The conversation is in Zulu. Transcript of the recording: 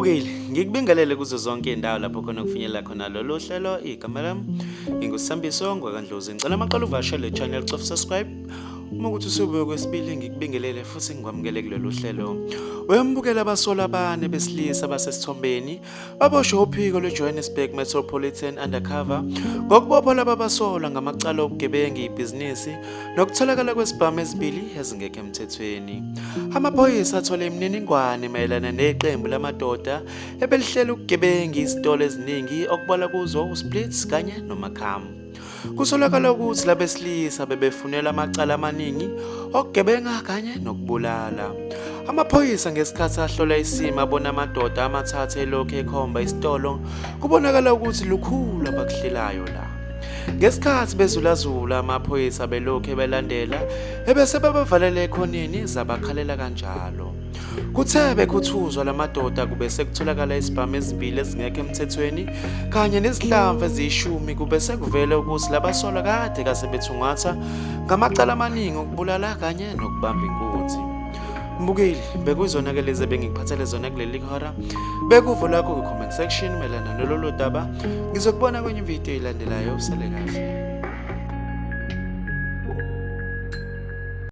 Mbukeli, ngikubingelele kuzo zonke indawo lapho khona kufinyelela khona lolu hlelo igama lami nginguSambiso ngwakandlozi. Ngicela amaqala uvashele channel of subscribe. Uma ukuthi usubuye kwesibili ngikubingelele futhi ngikwamukele kulolu hlelo. Wembukela abasolwa abane besilisa basesithombeni baboshwe uphiko lweJohannesburg Metropolitan Undercover ngokubopha laba basolwa ngamacala obugebengu ibhizinisi nokutholakala kwesibhamu ezibili ezingekho emthethweni. Amaphoyisa athola imininingwane mayelana neqembu lamadoda ebelihlela ukugebenga izitolo eziningi okubala kuzo uSplits kanye noMakham. Kusolakala ukuthi labesilisa bebefunela amacala amaningi okugebenga kanye nokubulala. Amaphoyisa ngesikhathi ahlola isimo abona amadoda amathathu elokhu ekhomba isitolo kubonakala ukuthi lukhulu abakuhlelayo la. Ngesikhathi bezulazula amaphoyisa belokhu belandela ebese babavalele ekhoneni zabakhalela kanjalo. Kuthe bekhuthuzwa lamadoda kube sekutholakala isibhamu ezibili ezingekho emthethweni kanye nezihlamvu eziyishumi kube sekuvele ukuthi labasolwa kade kasebethungatha ngamacala amaningi okubulala kanye nokubamba inkunzi. Mbukeli, bekuyizona-ke lezi bengikuphathele zona kuleli hora. Bekuvo lakho ku-comment section melana nololo daba. Ngizokubona kwenye video elandelayo. Usale kahle.